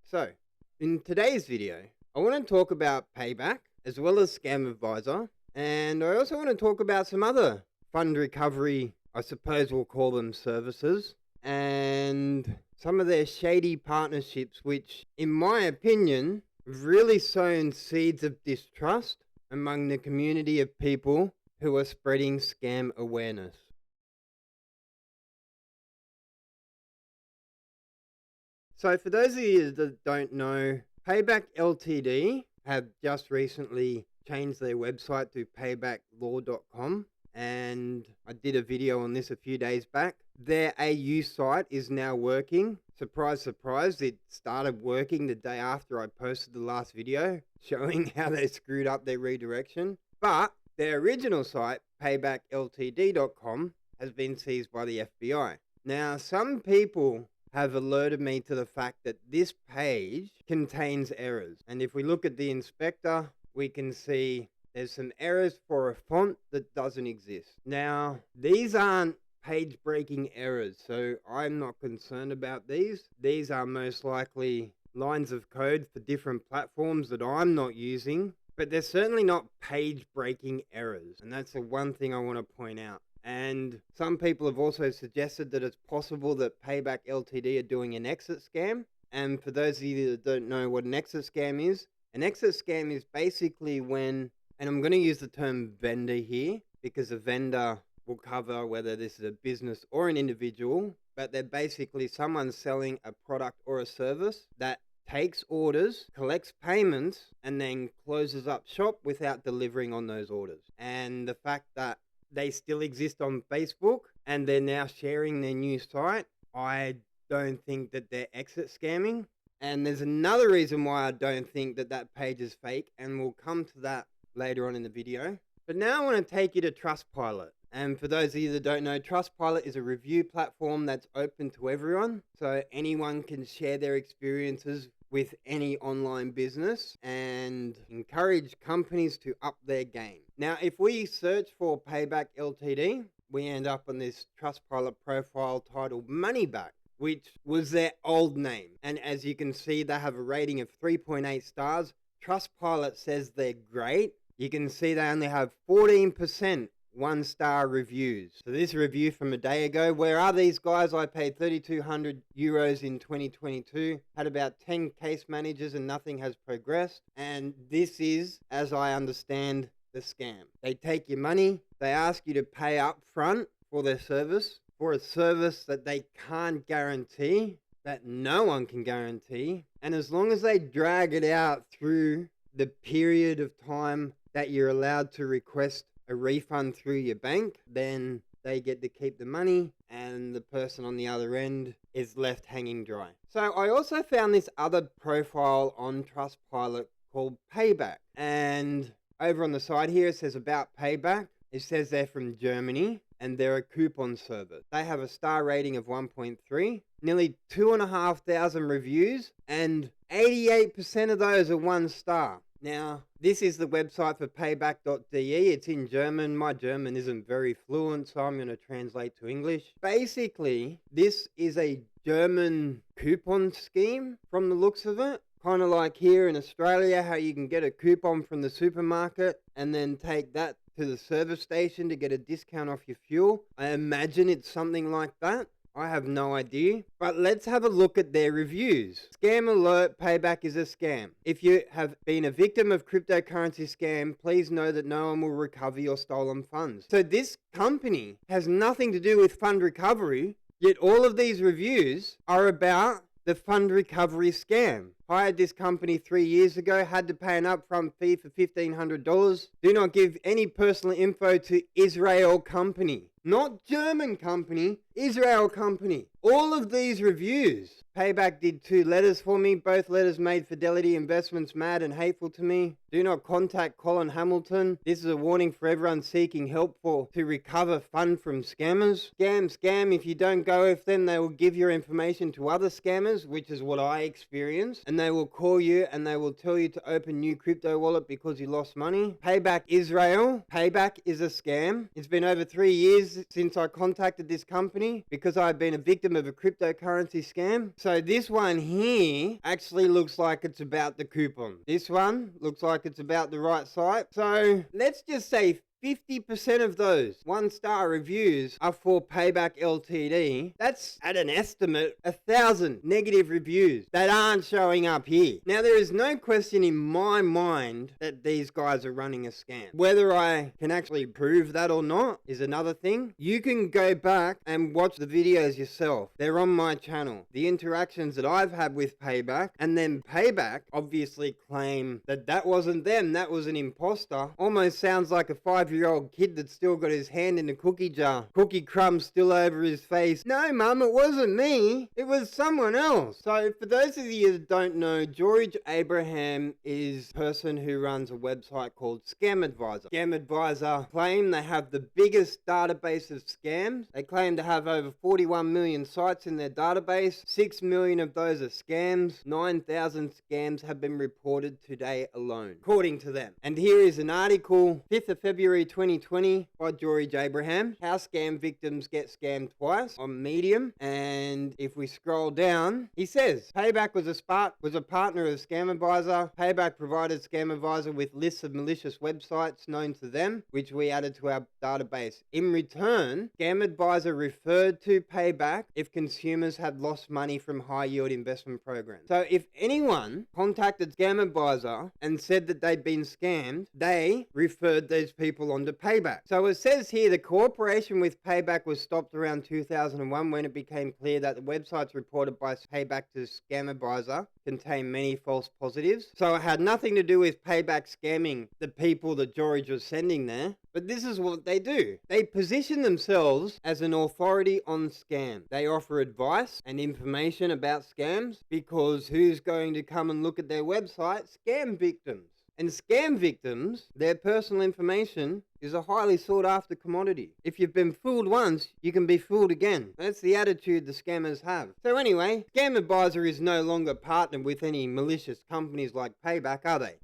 So, in today's video, I want to talk about Payback as well as Scam Advisor, and I also want to talk about some other fund recovery, I suppose we'll call them services, and some of their shady partnerships, which, in my opinion, have really sown seeds of distrust among the community of people who are spreading scam awareness. So for those of you that don't know, Payback Ltd have just recently changed their website to paybacklaw.com, and I did a video on this a few days back. Their AU site is now working. Surprise, surprise, it started working the day after I posted the last video showing how they screwed up their redirection. But their original site, paybackltd.com, has been seized by the FBI. Now, some people have alerted me to the fact that this page contains errors. And if we look at the inspector, we can see there's some errors for a font that doesn't exist. Now, these aren't page-breaking errors, so I'm not concerned about these. These are most likely lines of code for different platforms that I'm not using, but they're certainly not page-breaking errors. And that's the one thing I want to point out. And some people have also suggested that it's possible that Payback Ltd are doing an exit scam. And for those of you that don't know what an exit scam is basically when, and I'm going to use the term vendor here because a vendor will cover whether this is a business or an individual, but they're basically someone selling a product or a service that takes orders, collects payments, and then closes up shop without delivering on those orders. And the fact that they still exist on Facebook and they're now sharing their new site, I don't think that they're exit scamming. And there's another reason why I don't think that that page is fake, and we'll come to that later on in the video. But now I want to take you to Trustpilot. And for those of you that don't know, Trustpilot is a review platform that's open to everyone. So anyone can share their experiences with any online business and encourage companies to up their game. Now, if we search for Payback Ltd, we end up on this Trustpilot profile titled Money Back, which was their old name. And as you can see, they have a rating of 3.8 stars. Trustpilot says they're great. You can see they only have 14% one-star reviews. So this review from a day ago, where are these guys? I paid 3,200 euros in 2022, had about 10 case managers and nothing has progressed. And this is, as I understand, the scam. They take your money, they ask you to pay up front for their service, for a service that they can't guarantee, that no one can guarantee. And as long as they drag it out through the period of time that you're allowed to request a refund through your bank, then they get to keep the money and the person on the other end is left hanging dry. So I also found this other profile on Trustpilot called Payback. And over on the side here, it says about Payback. It says they're from Germany and they're a coupon service. They have a star rating of 1.3, nearly 2,500 reviews, and 88% of those are 1 star. Now, this is the website for payback.de. It's in German. My German isn't very fluent, so I'm going to translate to English. Basically, this is a German coupon scheme from the looks of it. Kind of like here in Australia, how you can get a coupon from the supermarket and then take that to the service station to get a discount off your fuel. I imagine it's something like that. I have no idea. But let's have a look at their reviews. Scam alert, Payback is a scam. If you have been a victim of cryptocurrency scam, please know that no one will recover your stolen funds. So this company has nothing to do with fund recovery, yet all of these reviews are about the fund recovery scam. Hired this company 3 years ago, had to pay an upfront fee for $1,500. Do not give any personal info to Israel company. Not German company, Israel company. All of these reviews. Payback did 2 letters for me. Both letters made Fidelity Investments mad and hateful to me. Do not contact Colin Hamilton. This is a warning for everyone seeking help to recover fund from scammers. Scam. If you don't go with them, they will give your information to other scammers, which is what I experienced. And and they will call you and they will tell you to open new crypto wallet because you lost money. Payback Israel. Payback is a scam. It's been over 3 years since I contacted this company because I've been a victim of a cryptocurrency scam. So this one here actually looks like it's about the coupon. This one looks like it's about the right site. So let's just say 50% of those 1-star reviews are for Payback Ltd. That's at an estimate 1,000 negative reviews that aren't showing up here. Now there is no question in my mind that these guys are running a scam. Whether I can actually prove that or not is another thing. You can go back and watch the videos yourself. They're on my channel. The interactions that I've had with Payback, and then Payback obviously claim that that wasn't them, that was an imposter. Almost sounds like a 5-year-old kid that's still got his hand in the cookie jar. Cookie crumbs still over his face. No, Mum, it wasn't me. It was someone else. So for those of you that don't know, George Abraham is a person who runs a website called Scam Advisor. Scam Advisor claim they have the biggest database of scams. They claim to have over 41 million sites in their database. 6 million of those are scams. 9,000 scams have been reported today alone, according to them. And here is an article, 5th of February 2020 by George Abraham. How scam victims get scammed twice, on Medium. And if we scroll down, he says, Payback was a partner of Scam Advisor. Payback provided Scam Advisor with lists of malicious websites known to them, which we added to our database. In return, Scam Advisor referred to Payback if consumers had lost money from high-yield investment programs. So if anyone contacted Scam Advisor and said that they'd been scammed, they referred those people onto Payback. So it says here the cooperation with Payback was stopped around 2001 when it became clear that the websites reported by Payback to Scam Advisor contained many false positives. So it had nothing to do with Payback scamming the people that George was sending there. But this is what they do. They position themselves as an authority on scams. They offer advice and information about scams because who's going to come and look at their website? Scam victims. And scam victims, their personal information is a highly sought after commodity. If you've been fooled once, you can be fooled again. That's the attitude the scammers have. So anyway, Scam Advisor is no longer partnered with any malicious companies like Payback, are they?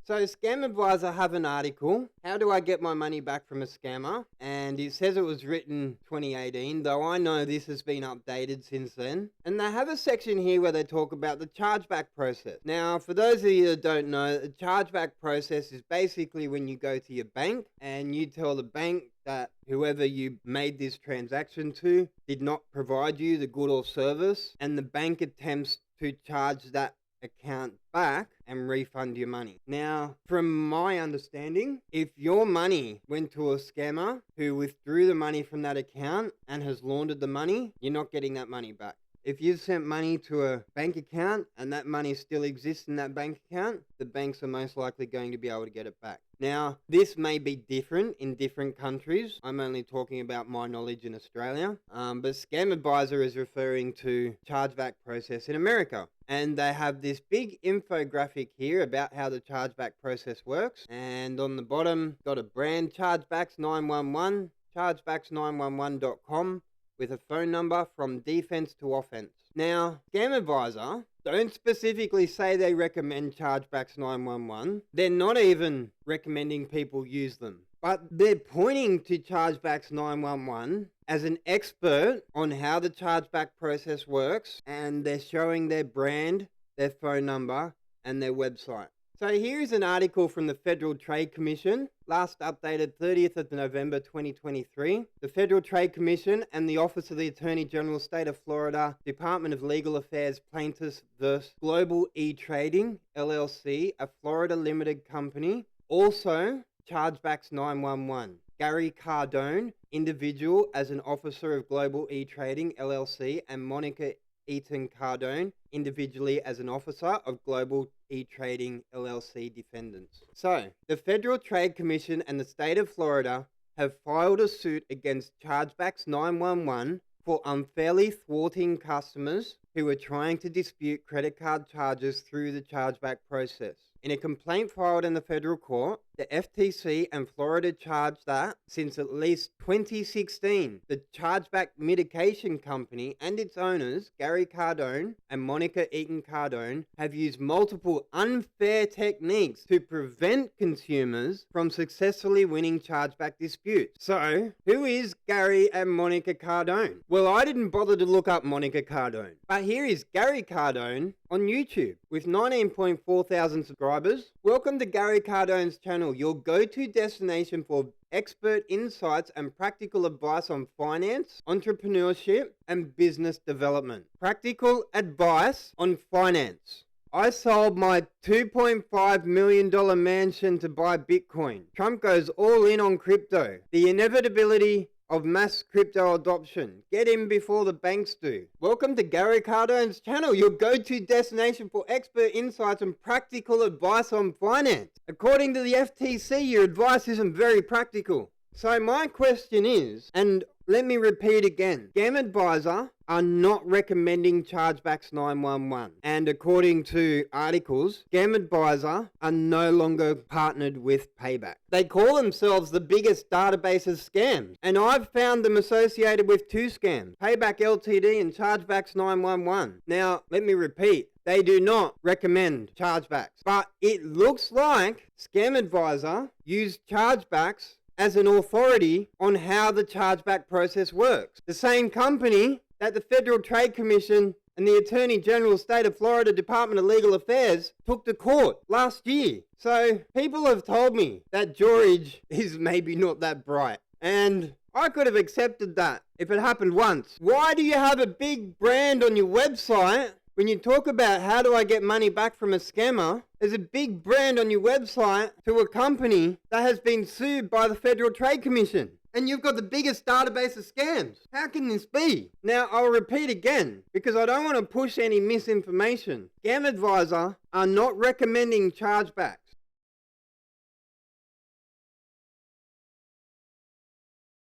So Scam Advisor have an article, How Do I Get My Money Back from a Scammer? And it says it was written 2018, though I know this has been updated since then. And they have a section here where they talk about the chargeback process. Now, for those of you that don't know, the chargeback process is basically when you go to your bank and you tell the bank that whoever you made this transaction to did not provide you the good or service, and the bank attempts to charge that account back and refund your money. Now, from my understanding, if your money went to a scammer who withdrew the money from that account and has laundered the money, you're not getting that money back. If you've sent money to a bank account and that money still exists in that bank account, the banks are most likely going to be able to get it back. Now, this may be different in different countries. I'm only talking about my knowledge in Australia. But Scam Advisor is referring to chargeback process in America. And they have this big infographic here about how the chargeback process works. And on the bottom, got a brand, Chargebacks 911, chargebacks911.com. with a phone number from defense to offense. Now, Scam Advisor don't specifically say they recommend Chargebacks 911. They're not even recommending people use them. But they're pointing to Chargebacks 911 as an expert on how the chargeback process works, and they're showing their brand, their phone number, and their website. So here is an article from the Federal Trade Commission, last updated 30th of November 2023. The Federal Trade Commission and the Office of the Attorney General, State of Florida, Department of Legal Affairs plaintiffs vs. Global E-Trading, LLC, a Florida limited company. Also, Chargebacks 911. Gary Cardone, individual as an officer of Global E-Trading, LLC, and Monica Eaton Cardone, individually as an officer of Global E-Trading LLC defendants. So, the Federal Trade Commission and the state of Florida have filed a suit against Chargebacks 911 for unfairly thwarting customers who were trying to dispute credit card charges through the chargeback process. In a complaint filed in the federal court, The FTC and Florida charged that since at least 2016, the Chargeback Mitigation Company and its owners, Gary Cardone and Monica Eaton Cardone, have used multiple unfair techniques to prevent consumers from successfully winning chargeback disputes. So, who is Gary and Monica Cardone? Well, I didn't bother to look up Monica Cardone, but here is Gary Cardone on YouTube with 19.4 thousand subscribers. Welcome to Gary Cardone's channel, your go-to destination for expert insights and practical advice on finance, entrepreneurship, and business development. Practical advice on finance. I sold my $2.5 million mansion to buy Bitcoin. Trump goes all in on crypto. The inevitability of mass crypto adoption. Get in before the banks do. Welcome to Gary Cardone's channel, your go-to destination for expert insights and practical advice on finance. According to the FTC, your advice isn't very practical. So my question is, and let me repeat again, Scam Advisor are not recommending Chargebacks 911. And according to articles, Scam Advisor are no longer partnered with Payback. They call themselves the biggest database of scams. And I've found them associated with two scams, Payback Ltd and Chargebacks 911. Now, let me repeat. They do not recommend chargebacks. But it looks like Scam Advisor used chargebacks as an authority on how the chargeback process works. The same company that the Federal Trade Commission and the Attorney General State of Florida Department of Legal Affairs took to court last year. So people have told me that George is maybe not that bright. And I could have accepted that if it happened once. Why do you have a big brand on your website? When you talk about how do I get money back from a scammer, there's a big brand on your website to a company that has been sued by the Federal Trade Commission. And you've got the biggest database of scams. How can this be? Now, I'll repeat again, because I don't want to push any misinformation. Scam Advisor are not recommending chargebacks.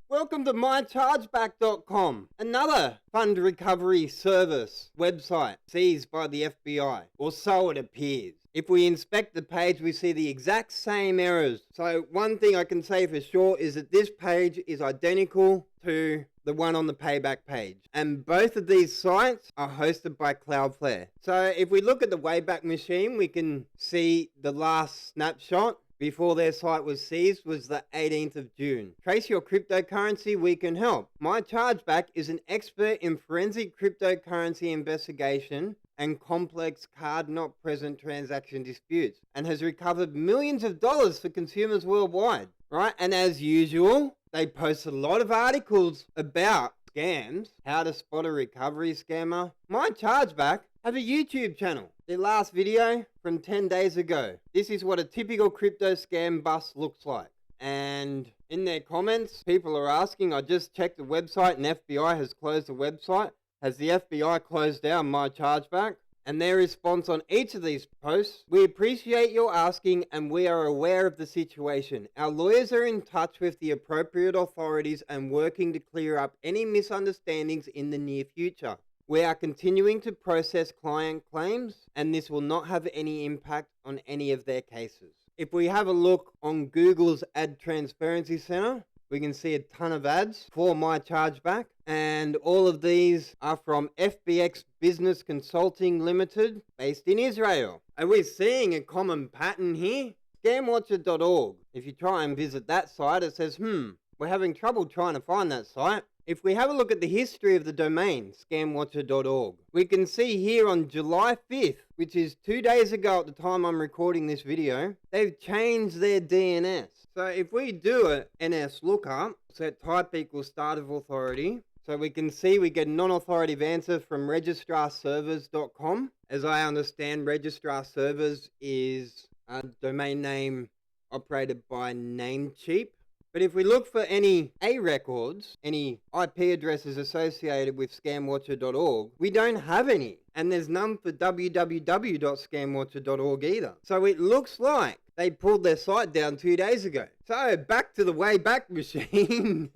Welcome to MyChargeBack.com, another fund recovery service website seized by the FBI, or so it appears. If we inspect the page, we see the exact same errors. So one thing I can say for sure is that this page is identical to the one on the Payback page. And both of these sites are hosted by Cloudflare. So if we look at the Wayback Machine, we can see the last snapshot before their site was seized was the 18th of June. Trace your cryptocurrency, we can help. MyChargeBack is an expert in forensic cryptocurrency investigation and complex card-not-present transaction disputes, and has recovered millions of dollars for consumers worldwide, right? And as usual, they post a lot of articles about scams, how to spot a recovery scammer. MyChargeBack have a YouTube channel. Their last video from 10 days ago. This is what a typical crypto scam bust looks like. And in their comments, people are asking, I just checked the website and FBI has closed the website. Has the FBI closed down MyChargeBack? And their response on each of these posts, we appreciate your asking and we are aware of the situation. Our lawyers are in touch with the appropriate authorities and working to clear up any misunderstandings in the near future. We are continuing to process client claims and this will not have any impact on any of their cases. If we have a look on Google's Ad Transparency Center, we can see a ton of ads for MyChargeBack, and all of these are from FBX Business Consulting Limited, based in Israel. Are we seeing a common pattern here? Scamwatcher.org. If you try and visit that site, it says, we're having trouble trying to find that site. If we have a look at the history of the domain, scamwatcher.org, we can see here on July 5th, which is 2 days ago at the time I'm recording this video, they've changed their DNS. So if we do a NS lookup, set type equals start of authority, so we can see we get a non-authoritative answer from registrarservers.com. As I understand, Registrar Servers is a domain name operated by Namecheap. But if we look for any A records, any IP addresses associated with scamwatcher.org, we don't have any. And there's none for www.scamwatcher.org either. So it looks like they pulled their site down 2 days ago. So back to the Wayback Machine.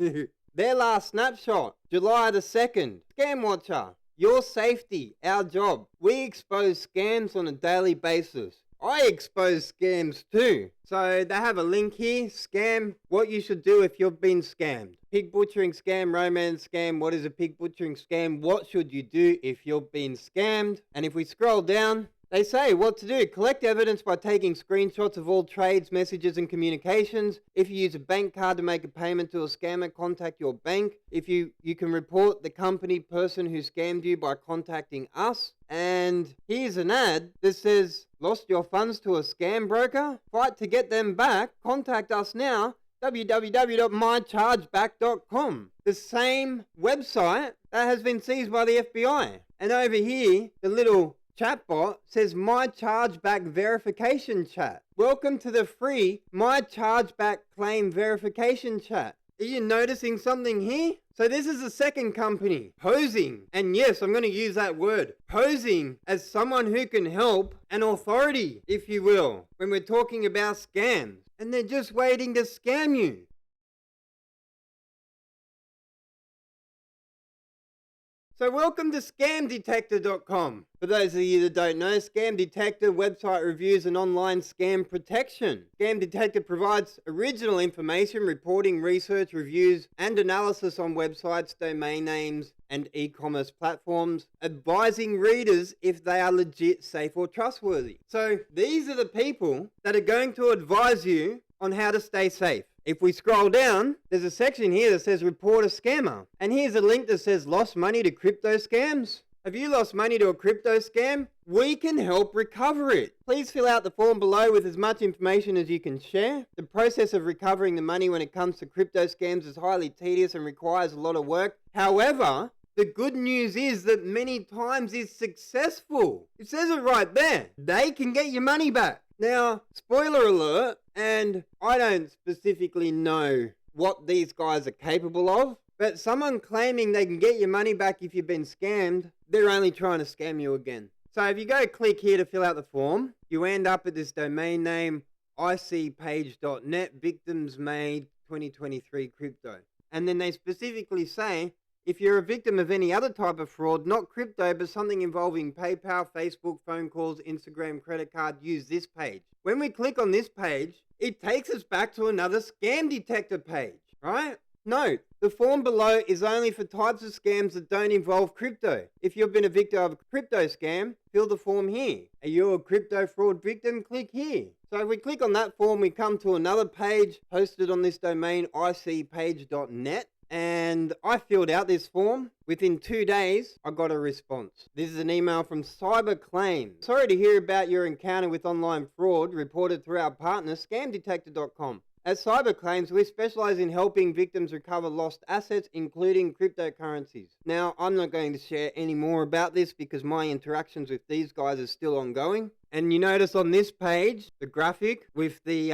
Their last snapshot, July the 2nd. Scamwatcher, your safety, our job. We expose scams on a daily basis. I expose scams too. So they have a link here, scam, what you should do if you've been scammed. Pig butchering scam, romance scam, what is a pig butchering scam? What should you do if you've been scammed? And if we scroll down, they say what to do. Collect evidence by taking screenshots of all trades, messages, and communications. If you use a bank card to make a payment to a scammer, contact your bank. If you can report the company person who scammed you by contacting us. And here's an ad that says, lost your funds to a scam broker? Fight to get them back. Contact us now. www.mychargeback.com. The same website that has been seized by the FBI. And over here, the little chatbot says MyChargeBack verification chat. Welcome to the free MyChargeBack claim verification chat. Are you noticing something here? So this is the second company posing, and yes, I'm going to use that word, posing as someone who can help, an authority, if you will, when we're talking about scams. And they're just waiting to scam you. So welcome to scamdetector.com. For those of you that don't know, Scam Detector website reviews and online scam protection. Scam Detector provides original information, reporting, research, reviews, and analysis on websites, domain names, and e-commerce platforms, advising readers if they are legit, safe, or trustworthy. So these are the people that are going to advise you on how to stay safe. If we scroll down, there's a section here that says report a scammer. And here's a link that says lost money to crypto scams. Have you lost money to a crypto scam? We can help recover it. Please fill out the form below with as much information as you can share. The process of recovering the money when it comes to crypto scams is highly tedious and requires a lot of work. However, the good news is that many times it's successful. It says it right there. They can get your money back. Now, spoiler alert, and I don't specifically know what these guys are capable of, but someone claiming they can get your money back if you've been scammed, they're only trying to scam you again. So if you go click here to fill out the form, you end up at this domain name, icpage.net, victims made 2023 crypto. And then they specifically say, if you're a victim of any other type of fraud, not crypto, but something involving PayPal, Facebook, phone calls, Instagram, credit card, use this page. When we click on this page, it takes us back to another scam detector page, right? Note, the form below is only for types of scams that don't involve crypto. If you've been a victim of a crypto scam, fill the form here. Are you a crypto fraud victim? Click here. So if we click on that form, we come to another page hosted on this domain, icpage.net. And I filled out this form. Within 2 days, I got a response. This is an email from Cyberclaim. Sorry to hear about your encounter with online fraud reported through our partner, scamdetector.com. At Cyberclaims, we specialize in helping victims recover lost assets, including cryptocurrencies. Now, I'm not going to share any more about this because my interactions with these guys are still ongoing. And you notice on this page, the graphic with the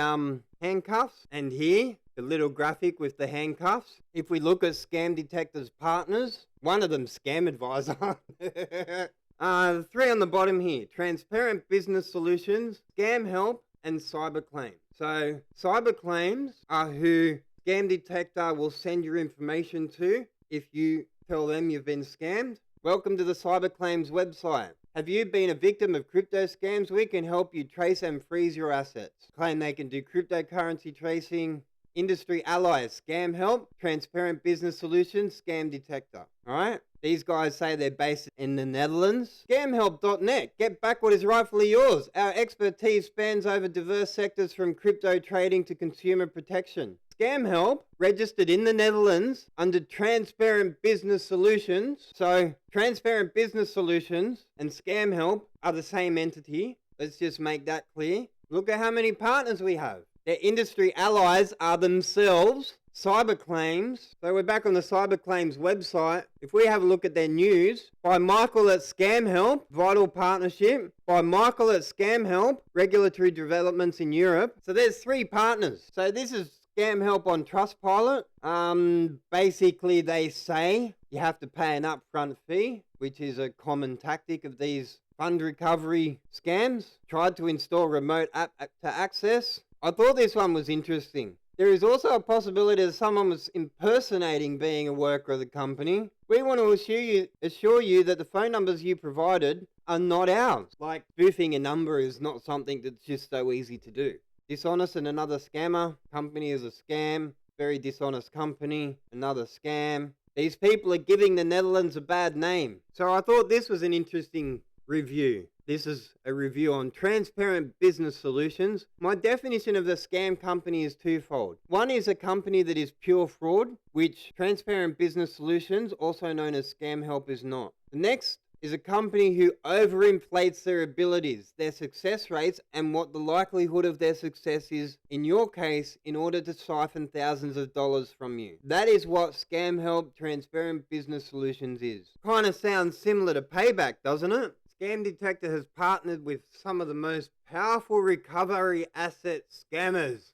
handcuffs, and here, the little graphic with the handcuffs. If we look at Scam Detector's partners, one of them Scam Advisor. The three on the bottom here, Transparent Business Solutions, Scam Help, and Cyberclaim. So Cyberclaims are who Scam Detector will send your information to if you tell them you've been scammed. Welcome to the Cyberclaims website. Have you been a victim of crypto scams? We can help you trace and freeze your assets. Claim they can do cryptocurrency tracing. Industry allies, Scam Help, Transparent Business Solutions, Scam Detector. Alright? These guys say they're based in the Netherlands. Scamhelp.net. Get back what is rightfully yours. Our expertise spans over diverse sectors from crypto trading to consumer protection. Scam Help, registered in the Netherlands under Transparent Business Solutions. So, Transparent Business Solutions and Scam Help are the same entity. Let's just make that clear. Look at how many partners we have. Their industry allies are themselves Cyberclaims. So we're back on the Cyberclaims website. If we have a look at their news, by Michael at Scam Help, Vital Partnership. By Michael at Scam Help, Regulatory Developments in Europe. So there's 3 partners. So this is Scam Help on Trustpilot. Basically they say you have to pay an upfront fee, which is a common tactic of these fund recovery scams. Tried to install remote app to access. I thought this one was interesting. There is also a possibility that someone was impersonating being a worker of the company. We want to assure you that the phone numbers you provided are not ours. Like, spoofing a number is not something that's just so easy to do. Dishonest and another scammer. Company is a scam. Very dishonest company. Another scam. These people are giving the Netherlands a bad name. So I thought this was an interesting review. This is a review on transparent business solutions. My definition of the scam company is twofold. One is a company that is pure fraud, which transparent business solutions, also known as scam help, is not. The next is a company who overinflates their abilities, their success rates, and what the likelihood of their success is, in your case, in order to siphon thousands of dollars from you. That is what Scam Help Transparent Business Solutions is. Kind of sounds similar to Payback, doesn't it? Scam Detector has partnered with some of the most powerful recovery asset scammers,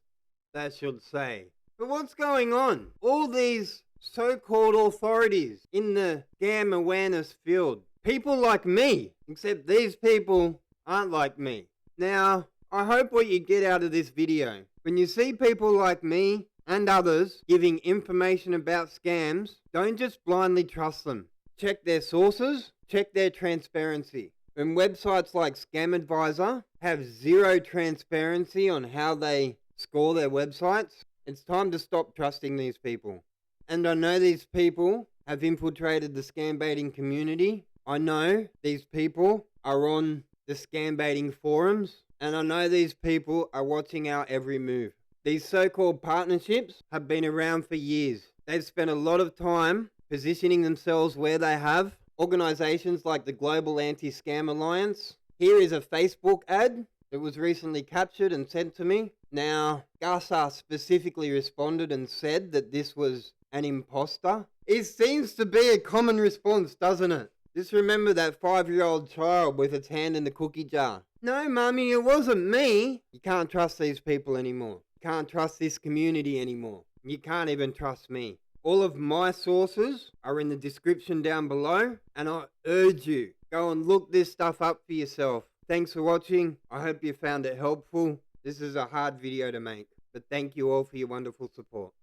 that should say. But what's going on? All these so-called authorities in the scam awareness field, people like me, except these people aren't like me. Now, I hope what you get out of this video, when you see people like me and others giving information about scams, don't just blindly trust them. Check their sources, check their transparency. When websites like Scam Advisor have zero transparency on how they score their websites, it's time to stop trusting these people. And I know these people have infiltrated the scam baiting community. I know these people are on the scam baiting forums, and I know these people are watching our every move. These so-called partnerships have been around for years. They've spent a lot of time positioning themselves where they have. Organizations like the Global Anti-Scam Alliance. Here is a Facebook ad that was recently captured and sent to me. Now, Gasa specifically responded and said that this was an imposter. It seems to be a common response, doesn't it? Just remember that 5-year-old child with its hand in the cookie jar. No, mummy, it wasn't me. You can't trust these people anymore. You can't trust this community anymore. You can't even trust me. All of my sources are in the description down below, and I urge you, go and look this stuff up for yourself. Thanks for watching. I hope you found it helpful. This is a hard video to make, but thank you all for your wonderful support.